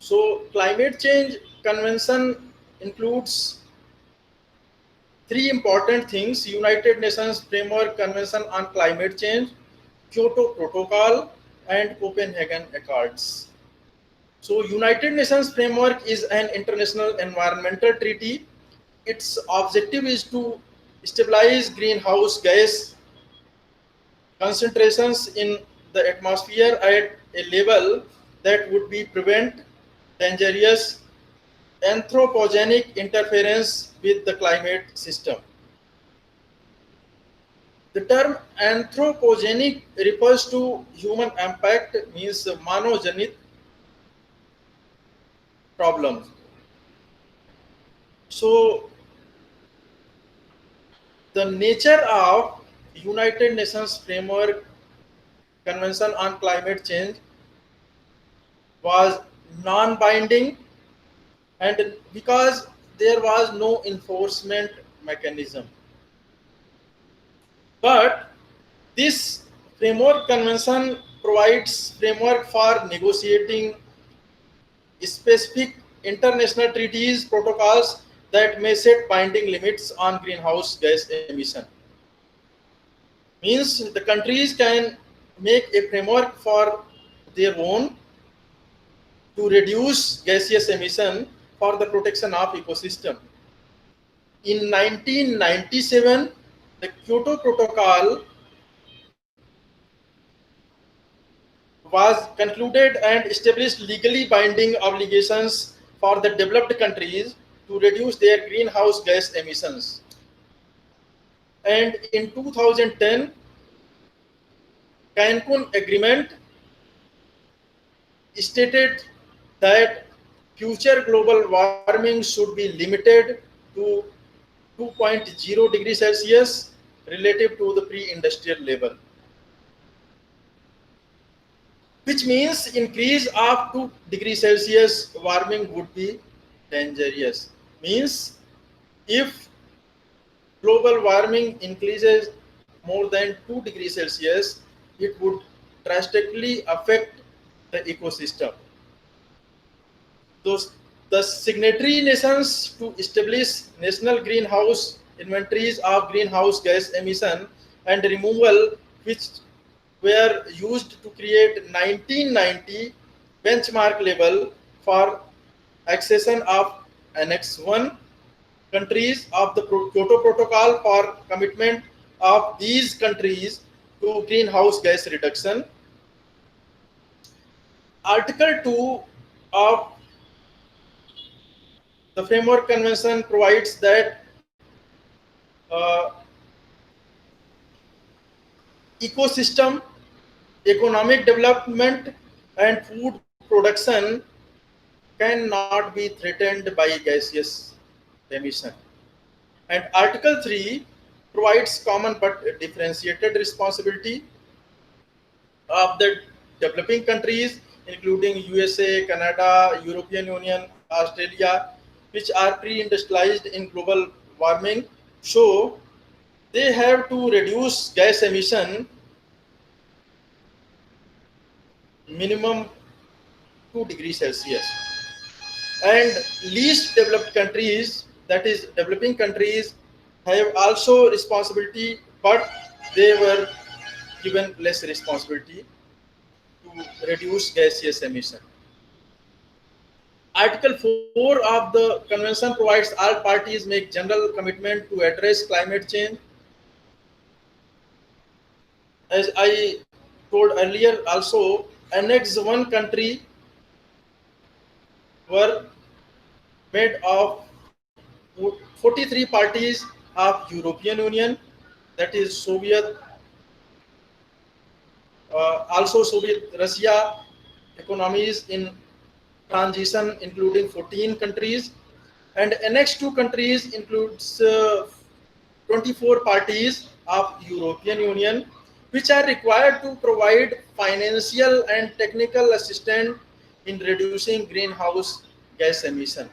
So climate change convention includes three important things: United Nations Framework Convention on Climate Change, Kyoto Protocol, and Copenhagen Accords. So United Nations Framework is an international environmental treaty. Its objective is to stabilize greenhouse gas concentrations in the atmosphere at a level that would be prevent dangerous anthropogenic interference with the climate system. The term anthropogenic refers to human impact, means manogenic problems. So the nature of United Nations Framework Convention on Climate Change was non-binding, and because there was no enforcement mechanism. But this framework convention provides framework for negotiating specific international treaties, protocols that may set binding limits on greenhouse gas emission. Means the countries can make a framework for their own to reduce gaseous emission for the protection of ecosystem. In 1997, the Kyoto Protocol was concluded and established legally binding obligations for the developed countries to reduce their greenhouse gas emissions. And in 2010, Cancun Agreement stated that future global warming should be limited to 2.0 degrees Celsius relative to the pre-industrial level, which means increase of 2 degrees Celsius warming would be dangerous. Means if global warming increases more than 2 degrees Celsius, it would drastically affect the ecosystem. Those, the signatory nations to establish national greenhouse inventories of greenhouse gas emission and removal, which were used to create 1990 benchmark level for accession of Annex 1 countries of the Kyoto Protocol for commitment of these countries to greenhouse gas reduction. Article 2 of the Framework Convention provides that uh, ecosystem, economic development, and food production cannot be threatened by gaseous emission. And Article 3 provides common but differentiated responsibility of the developing countries, including USA, Canada, European Union, Australia, which are pre-industrialized in global warming. So they have to reduce gas emission minimum 2 degrees Celsius. And least developed countries, that is developing countries, have also responsibility, but they were given less responsibility to reduce gaseous emission. Article 4 of the convention provides all parties make general commitment to address climate change. As I told earlier, also Annex 1 country were made of 43 parties of European Union, that is Soviet, also Soviet Russia economies in transition, including 14 countries, and Annex 2 countries includes 24 parties of European Union, which are required to provide financial and technical assistance in reducing greenhouse gas emission.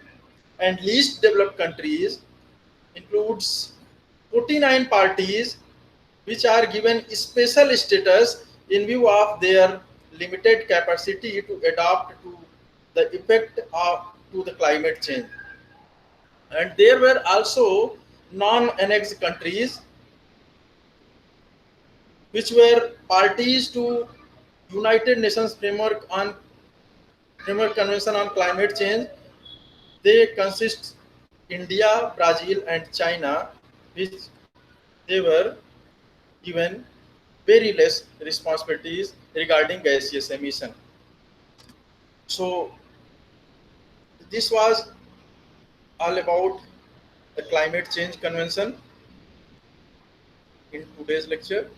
And least developed countries includes 49 parties, which are given special status in view of their limited capacity to adapt to the effect of to the climate change. And there were also non-annexed countries which were parties to United Nations Framework Convention on Climate Change. They consist India, Brazil, and China, which they were given very less responsibilities regarding gaseous emission. So this was all about the climate change convention in today's lecture.